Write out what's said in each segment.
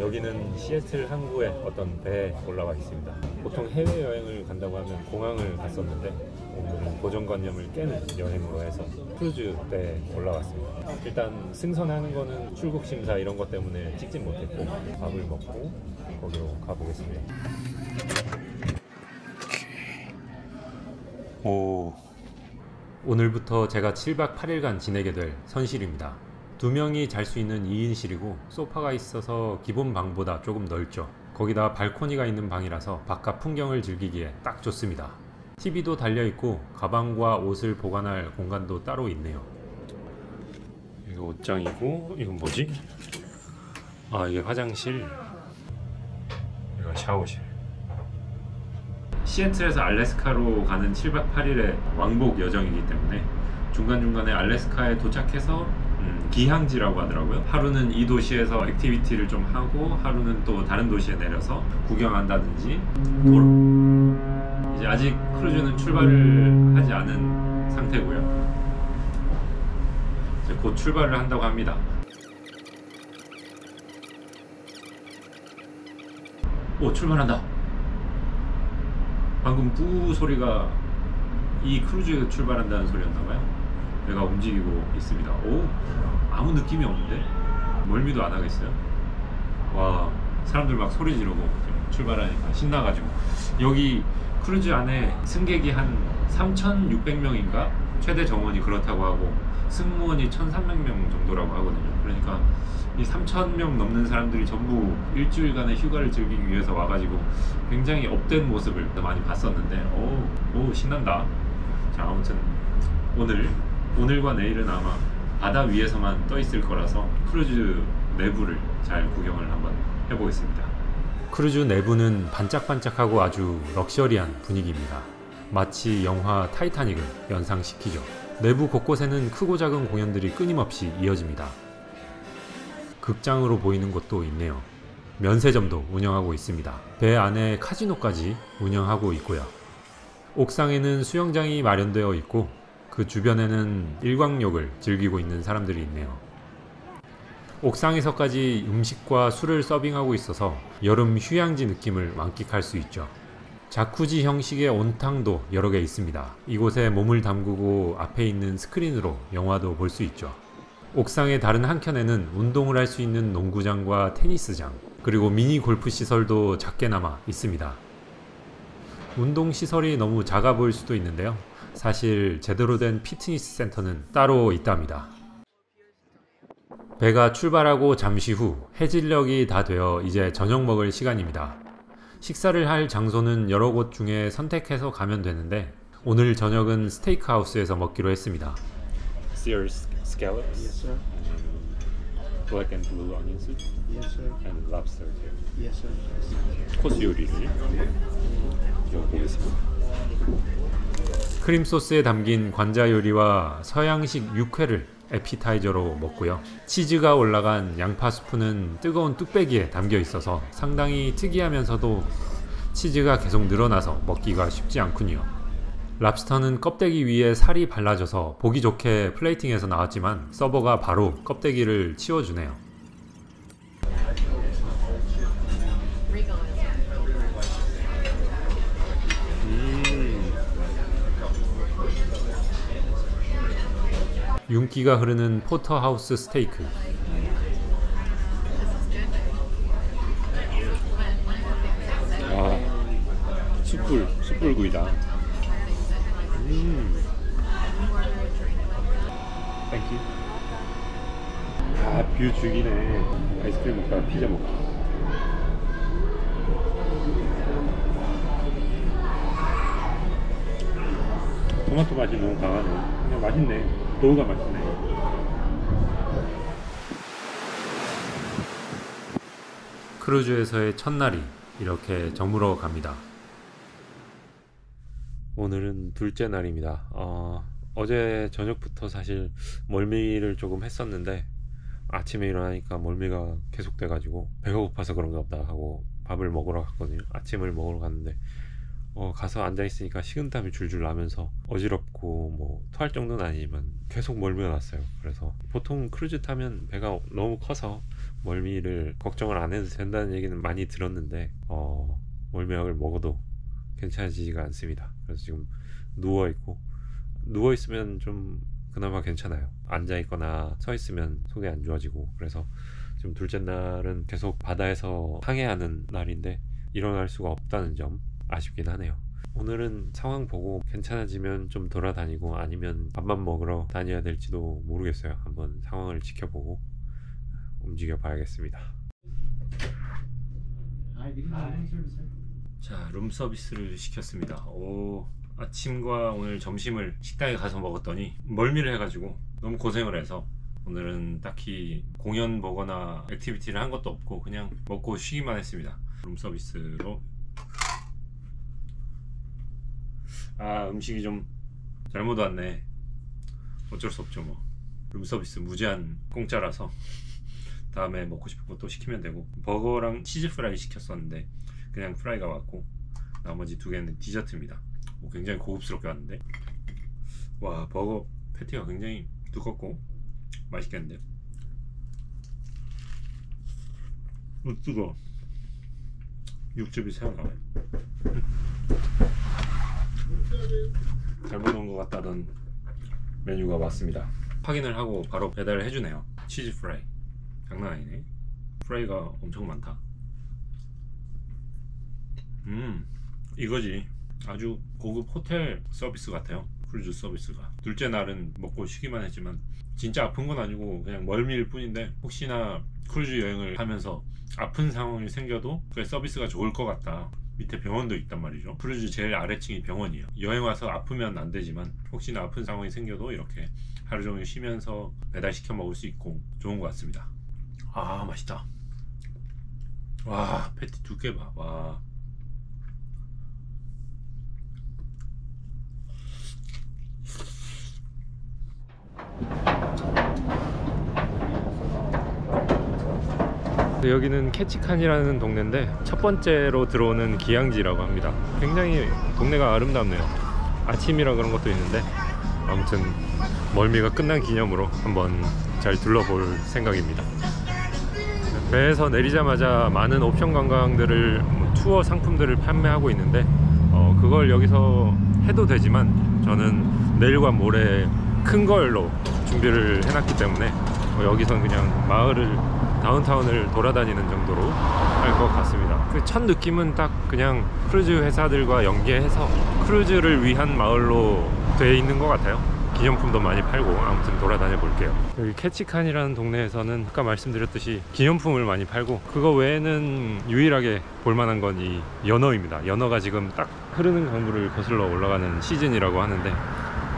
여기는 시애틀 항구의 어떤 배에 올라와 있습니다. 보통 해외여행을 간다고 하면 공항을 갔었는데 오늘은 고정관념을 깨는 여행으로 해서 크루즈 배에 올라왔습니다. 일단 승선하는 거는 출국 심사 이런 것 때문에 찍진 못했고 밥을 먹고 거기로 가보겠습니다. 오늘부터 제가 7박 8일간 지내게 될 선실입니다. 2명이 잘 수 있는 2인실이고 소파가 있어서 기본 방보다 조금 넓죠. 거기다 발코니가 있는 방이라서 바깥 풍경을 즐기기에 딱 좋습니다. TV도 달려있고 가방과 옷을 보관할 공간도 따로 있네요. 이거 옷장이고 이건 뭐지? 아, 이게 화장실, 이거 샤워실. 시애틀에서 알래스카로 가는 7박 8일의 왕복 여정이기 때문에 중간중간에 알래스카에 도착해서 기항지라고 하더라고요. 하루는 이 도시에서 액티비티를 좀 하고 하루는 또 다른 도시에 내려서 구경한다든지. 이제 아직 크루즈는 출발을 하지 않은 상태고요. 이제 곧 출발을 한다고 합니다. 오, 출발한다. 방금 뿌 소리가 이 크루즈 출발한다는 소리였나봐요. 배가 움직이고 있습니다. 오, 아무 느낌이 없는데? 멀미도 안 하겠어요? 와, 사람들 막 소리 지르고 출발하니까 신나가지고. 여기 크루즈 안에 승객이 한 3,600명인가? 최대 정원이 그렇다고 하고 승무원이 1,300명 정도라고 하거든요. 그러니까 이 3,000명 넘는 사람들이 전부 일주일간의 휴가를 즐기기 위해서 와가지고 굉장히 업된 모습을 많이 봤었는데 오 신난다. 자, 아무튼 오늘과 내일은 아마 바다 위에서만 떠 있을 거라서 크루즈 내부를 잘 구경을 한번 해보겠습니다. 크루즈 내부는 반짝반짝하고 아주 럭셔리한 분위기입니다. 마치 영화 타이타닉을 연상시키죠. 내부 곳곳에는 크고 작은 공연들이 끊임없이 이어집니다. 극장으로 보이는 곳도 있네요. 면세점도 운영하고 있습니다. 배 안에 카지노까지 운영하고 있고요. 옥상에는 수영장이 마련되어 있고 그 주변에는 일광욕을 즐기고 있는 사람들이 있네요. 옥상에서까지 음식과 술을 서빙하고 있어서 여름 휴양지 느낌을 만끽할 수 있죠. 자쿠지 형식의 온탕도 여러 개 있습니다. 이곳에 몸을 담그고 앞에 있는 스크린으로 영화도 볼 수 있죠. 옥상의 다른 한켠에는 운동을 할 수 있는 농구장과 테니스장, 그리고 미니 골프 시설도 작게나마 있습니다. 운동 시설이 너무 작아 보일 수도 있는데요. 사실 제대로 된 피트니스 센터는 따로 있답니다. 배가 출발하고 잠시 후 해질녘이 다 되어 이제 저녁 먹을 시간입니다. 식사를 할 장소는 여러 곳 중에 선택해서 가면 되는데 오늘 저녁은 스테이크 하우스에서 먹기로 했습니다. Sears scallops? Yes, sir. Black and blue onion soup? Yes, sir. And lobster too. Yes, sir. 코스 요리를 보겠습니다. 크림 소스에 담긴 관자 요리와 서양식 육회를 에피타이저로 먹고요. 치즈가 올라간 양파 수프는 뜨거운 뚝배기에 담겨 있어서 상당히 특이하면서도 치즈가 계속 늘어나서 먹기가 쉽지 않군요. 랍스터는 껍데기 위에 살이 발라져서 보기 좋게 플레이팅해서 나왔지만 서버가 바로 껍데기를 치워주네요. 윤기가 흐르는 포터하우스 스테이크. 아, 숯불구이다. 땡큐. 아, 뷰 죽이네. 아이스크림 먹다가 피자 먹고. 토마토 맛이 너무 강하네. 그냥 맛있네. 도우가 맛있네. 크루즈에서의 첫날이 이렇게 저물어 갑니다. 오늘은 둘째 날입니다. 어제 저녁부터 사실 멀미를 조금 했었는데 아침에 일어나니까 멀미가 계속돼가지고 배가 고파서 그런가 보다 하고 밥을 먹으러 갔거든요. 아침을 먹으러 갔는데 가서 앉아있으니까 식은땀이 줄줄 나면서 어지럽고 뭐 토할 정도는 아니지만 계속 멀미가 났어요. 그래서 보통 크루즈 타면 배가 너무 커서 멀미를 걱정을 안 해도 된다는 얘기는 많이 들었는데 멀미약을 먹어도 괜찮아지지가 않습니다. 그래서 지금 누워있으면 좀 그나마 괜찮아요. 앉아있거나 서있으면 속이 안 좋아지고, 그래서 지금 둘째 날은 계속 바다에서 항해하는 날인데 일어날 수가 없다는 점 아쉽긴 하네요. 오늘은 상황 보고 괜찮아지면 좀 돌아다니고 아니면 밥만 먹으러 다녀야 될지도 모르겠어요. 한번 상황을 지켜보고 움직여 봐야겠습니다. 자, 룸서비스를 시켰습니다. 아침과 오늘 점심을 식당에 가서 먹었더니 멀미를 해가지고 너무 고생을 해서 오늘은 딱히 공연 보거나 액티비티를 한 것도 없고 그냥 먹고 쉬기만 했습니다. 룸서비스로. 음식이 좀 잘못 왔네. 어쩔 수 없죠 뭐. 룸서비스 무제한 공짜라서 다음에 먹고 싶은 거 또 시키면 되고, 버거랑 치즈 프라이 시켰었는데 그냥 프라이가 왔고 나머지 두 개는 디저트입니다. 굉장히 고급스럽게 왔는데, 와, 버거 패티가 굉장히 두껍고 맛있겠는데요. 뜨거워. 육즙이 새어나와요. 잘못 온 것 같다던 메뉴가 왔습니다. 확인을 하고 바로 배달을 해주네요. 치즈 프라이 장난 아니네. 프라이가 엄청 많다. 이거지. 아주 고급 호텔 서비스 같아요. 크루즈 서비스가. 둘째 날은 먹고 쉬기만 했지만 진짜 아픈 건 아니고 그냥 멀미일 뿐인데, 혹시나 크루즈 여행을 하면서 아픈 상황이 생겨도 그 서비스가 좋을 것 같다. 밑에 병원도 있단 말이죠. 크루즈 제일 아래층이 병원이에요. 여행 와서 아프면 안 되지만 혹시나 아픈 상황이 생겨도 이렇게 하루 종일 쉬면서 배달시켜 먹을 수 있고 좋은 것 같습니다. 맛있다. 와, 패티 두께 봐. 와. 여기는 캐치칸이라는 동네인데 첫 번째로 들어오는 기양지라고 합니다. 굉장히 동네가 아름답네요. 아침이라 그런 것도 있는데, 아무튼 멀미가 끝난 기념으로 한번 잘 둘러볼 생각입니다. 배에서 내리자마자 많은 옵션 관광들을, 투어 상품들을 판매하고 있는데 그걸 여기서 해도 되지만 저는 내일과 모레 큰 걸로 준비를 해놨기 때문에 여기선 그냥 다운타운을 돌아다니는 정도로 할 것 같습니다. 그 첫 느낌은 딱 그냥 크루즈 회사들과 연계해서 크루즈를 위한 마을로 돼 있는 것 같아요. 기념품도 많이 팔고. 아무튼 돌아다녀 볼게요. 여기 캐치칸이라는 동네에서는 아까 말씀드렸듯이 기념품을 많이 팔고, 그거 외에는 유일하게 볼만한 건 이 연어입니다. 연어가 지금 딱 흐르는 강물을 거슬러 올라가는 시즌이라고 하는데,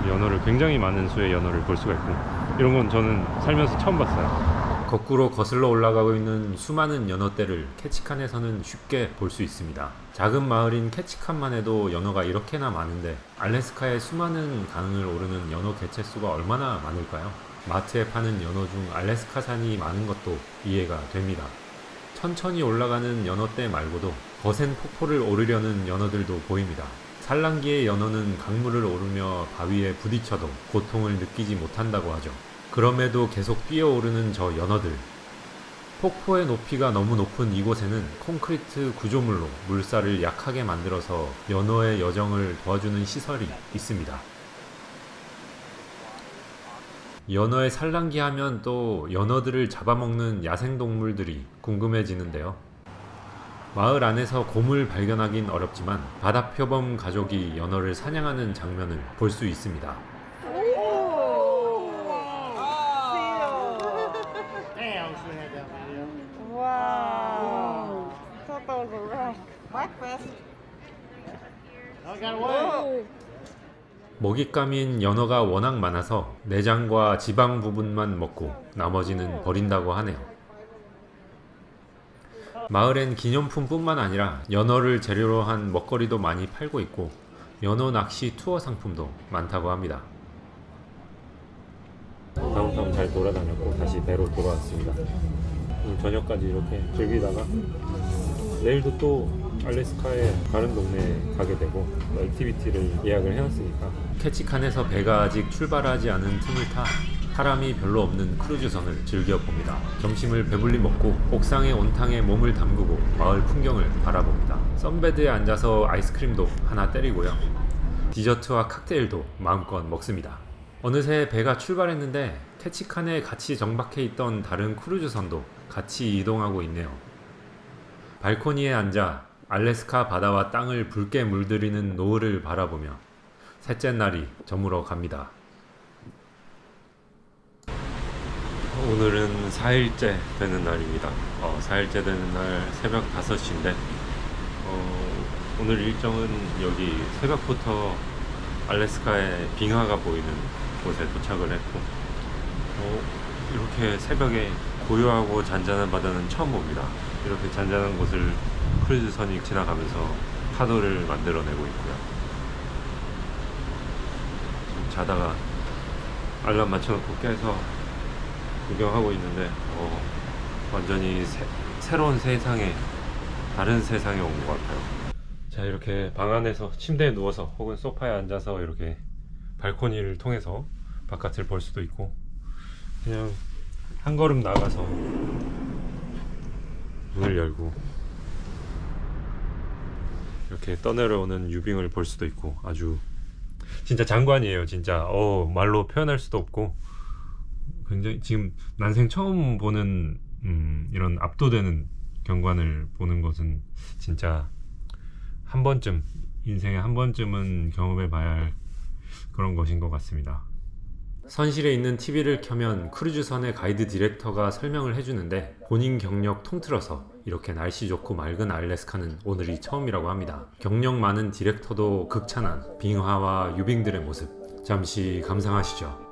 연어를 굉장히 많은 수의 연어를 볼 수가 있고, 이런 건 저는 살면서 처음 봤어요. 거꾸로 거슬러 올라가고 있는 수많은 연어떼를 캐치칸에서는 쉽게 볼 수 있습니다. 작은 마을인 캐치칸만 해도 연어가 이렇게나 많은데 알래스카의 수많은 강을 오르는 연어 개체수가 얼마나 많을까요? 마트에 파는 연어 중 알래스카산이 많은 것도 이해가 됩니다. 천천히 올라가는 연어떼 말고도 거센 폭포를 오르려는 연어들도 보입니다. 산란기의 연어는 강물을 오르며 바위에 부딪혀도 고통을 느끼지 못한다고 하죠. 그럼에도 계속 뛰어오르는 저 연어들. 폭포의 높이가 너무 높은 이곳에는 콘크리트 구조물로 물살을 약하게 만들어서 연어의 여정을 도와주는 시설이 있습니다. 연어의 산란기 하면 또 연어들을 잡아먹는 야생동물들이 궁금해지는데요. 마을 안에서 곰을 발견하긴 어렵지만 바다표범 가족이 연어를 사냥하는 장면을 볼 수 있습니다. 먹잇감인 연어가 워낙 많아서 내장과 지방 부분만 먹고 나머지는 버린다고 하네요. 마을엔 기념품뿐만 아니라 연어를 재료로 한 먹거리도 많이 팔고 있고, 연어 낚시 투어 상품도 많다고 합니다. 다운타운 잘 돌아다녔고 다시 배로 돌아왔습니다. 오늘 저녁까지 이렇게 즐기다가 내일도 또 알래스카의 다른 동네에 가게 되고, 액티비티를 예약을 해놨으니까 캐치칸에서 배가 아직 출발하지 않은 틈을 타 사람이 별로 없는 크루즈선을 즐겨봅니다. 점심을 배불리 먹고 옥상의 온탕에 몸을 담그고 마을 풍경을 바라봅니다. 선베드에 앉아서 아이스크림도 하나 때리고요. 디저트와 칵테일도 마음껏 먹습니다. 어느새 배가 출발했는데 캐치칸에 같이 정박해 있던 다른 크루즈선도 같이 이동하고 있네요. 발코니에 앉아 알래스카 바다와 땅을 붉게 물들이는 노을을 바라보며 셋째 날이 저물어 갑니다. 오늘은 4일째 되는 날입니다. 4일째 되는 날 새벽 5시인데 오늘 일정은 여기 새벽부터 알래스카의 빙하가 보이는 곳에 도착을 했고 이렇게 새벽에 고요하고 잔잔한 바다는 처음 봅니다. 이렇게 잔잔한 곳을 크루즈선이 지나가면서 파도를 만들어내고 있고요. 지금 자다가 알람 맞춰놓고 깨서 구경하고 있는데 완전히 새로운 세상에, 다른 세상에 온 것 같아요. 자, 이렇게 방 안에서 침대에 누워서 혹은 소파에 앉아서 이렇게 발코니를 통해서 바깥을 볼 수도 있고, 그냥 한 걸음 나가서 문을 열고 이렇게 떠내려오는 유빙을 볼 수도 있고, 아주 진짜 장관이에요. 진짜 말로 표현할 수도 없고, 굉장히 지금 난생 처음 보는 이런 압도되는 경관을 보는 것은 진짜 한 번쯤, 인생에 한 번쯤은 경험해 봐야 할 그런 것인 것 같습니다. 선실에 있는 TV를 켜면 크루즈선의 가이드 디렉터가 설명을 해주는데, 본인 경력 통틀어서 이렇게 날씨 좋고 맑은 알래스카는 오늘이 처음이라고 합니다. 경력 많은 디렉터도 극찬한 빙하와 유빙들의 모습, 잠시 감상하시죠.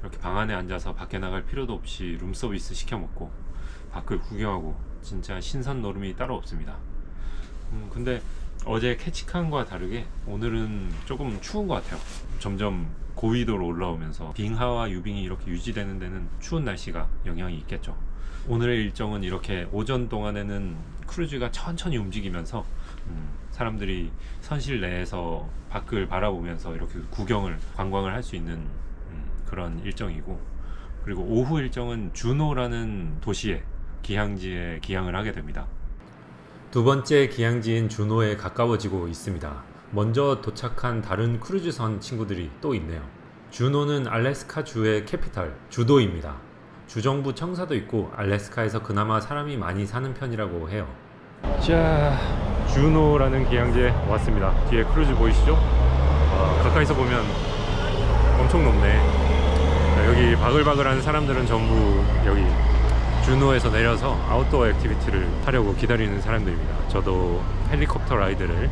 이렇게 방 안에 앉아서 밖에 나갈 필요도 없이 룸서비스 시켜 먹고 밖을 구경하고, 진짜 신선 노름이 따로 없습니다. 근데 어제 캐치칸과 다르게 오늘은 조금 추운 것 같아요. 점점 고위도로 올라오면서 빙하와 유빙이 이렇게 유지되는 데는 추운 날씨가 영향이 있겠죠. 오늘의 일정은 이렇게 오전 동안에는 크루즈가 천천히 움직이면서 사람들이 선실 내에서 밖을 바라보면서 이렇게 관광을 할 수 있는 그런 일정이고, 그리고 오후 일정은 주노라는 도시에, 기항지에 기항을 하게 됩니다. 두 번째 기항지인 주노에 가까워지고 있습니다. 먼저 도착한 다른 크루즈선 친구들이 또 있네요. 주노는 알래스카 주의 캐피털, 주도입니다. 주정부 청사도 있고 알래스카에서 그나마 사람이 많이 사는 편이라고 해요. 자, 주노라는 기항지에 왔습니다. 뒤에 크루즈 보이시죠? 가까이서 보면 엄청 높네. 여기 바글바글한 사람들은 전부 여기 주노에서 내려서 아웃도어 액티비티를 하려고 기다리는 사람들입니다. 저도 헬리콥터 라이드를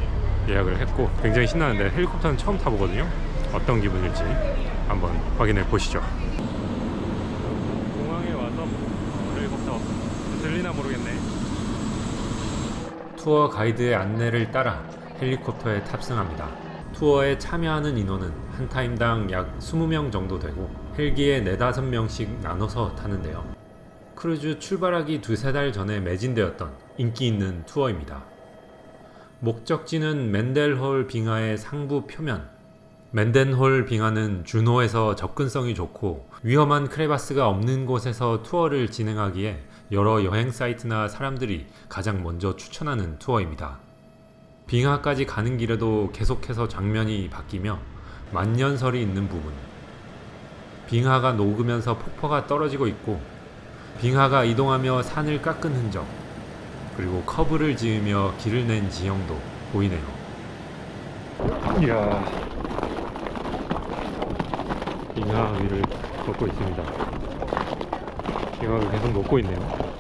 예약을 했고 굉장히 신나는데, 헬리콥터는 처음 타보거든요. 어떤 기분일지 한번 확인해 보시죠. 공항에 와서 헬리콥터 들리나 모르겠네. 투어 가이드의 안내를 따라 헬리콥터에 탑승합니다. 투어에 참여하는 인원은 한 타임당 약 20명 정도 되고 헬기에 4-5명씩 나눠서 타는데요. 크루즈 출발하기 2-3달 전에 매진되었던 인기 있는 투어입니다. 목적지는 맨델홀 빙하의 상부 표면. 맨덴홀 빙하는 주노에서 접근성이 좋고 위험한 크레바스가 없는 곳에서 투어를 진행하기에 여러 여행 사이트나 사람들이 가장 먼저 추천하는 투어입니다. 빙하까지 가는 길에도 계속해서 장면이 바뀌며 만년설이 있는 부분, 빙하가 녹으면서 폭포가 떨어지고 있고 빙하가 이동하며 산을 깎은 흔적, 그리고 커브를 지으며 길을 낸 지형도 보이네요. 이야, 빙하 위를 걷고 있습니다. 빙하가 계속 녹고 있네요.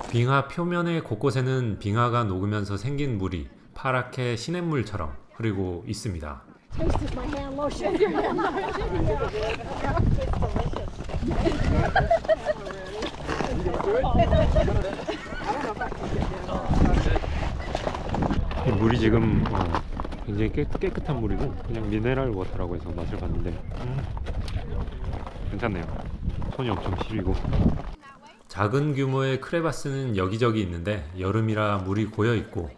빙하 표면의 곳곳에는 빙하가 녹으면서 생긴 물이 파랗게 시냇물처럼 흐르고 있습니다. Tasted my hand lotion. Your hand 이 물이 지금 굉장히 깨끗한 물이고 그냥 미네랄 워터라고 해서 맛을 봤는데 괜찮네요. 손이 엄청 시리고. 작은 규모의 크레바스는 여기저기 있는데 여름이라 물이 고여 있고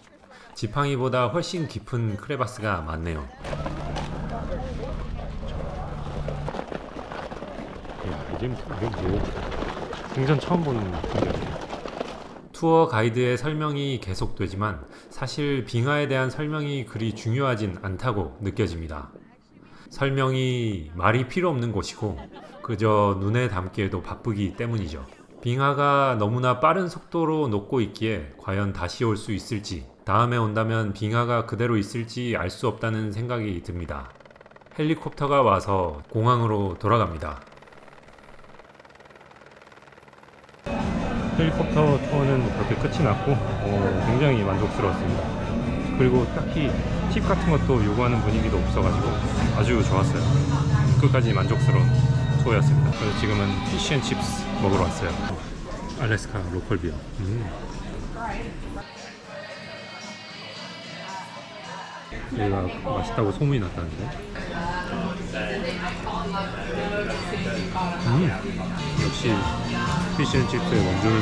지팡이보다 훨씬 깊은 크레바스가 많네요. 이게 뭐 생전 처음 보는 풍경이에요. 투어 가이드의 설명이 계속되지만 사실 빙하에 대한 설명이 그리 중요하진 않다고 느껴집니다. 설명이 말이 필요 없는 곳이고 그저 눈에 담기에도 바쁘기 때문이죠. 빙하가 너무나 빠른 속도로 녹고 있기에 과연 다시 올 수 있을지, 다음에 온다면 빙하가 그대로 있을지 알 수 없다는 생각이 듭니다. 헬리콥터가 와서 공항으로 돌아갑니다. 헬리콥터 투어는 그렇게 끝이 났고 굉장히 만족스러웠습니다. 그리고 딱히 팁 같은 것도 요구하는 분위기도 없어가지고 아주 좋았어요. 끝까지 만족스러운 투어였습니다. 그래서 지금은 피쉬앤칩스 먹으러 왔어요. 알래스카 로컬 비어. 여기가 맛있다고 소문이 났다는데. 역시 피쉬앤칩스의 원조는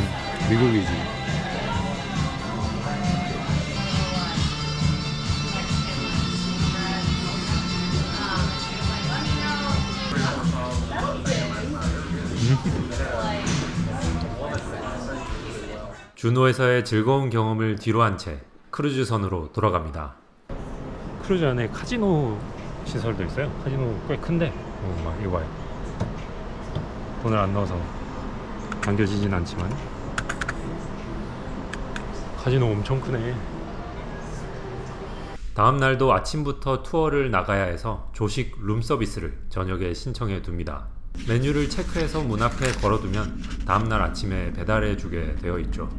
미국이지. 준호에서의 즐거운 경험을 뒤로한 채 크루즈선으로 돌아갑니다. 크루즈 안에 카지노 시설도 있어요. 카지노 꽤 큰데 막 이거 봐요. 돈을 안 넣어서 안겨지진 않지만 카지노 엄청 크네. 다음 날도 아침부터 투어를 나가야 해서 조식 룸 서비스를 저녁에 신청해 둡니다. 메뉴를 체크해서 문 앞에 걸어두면 다음날 아침에 배달해 주게 되어 있죠.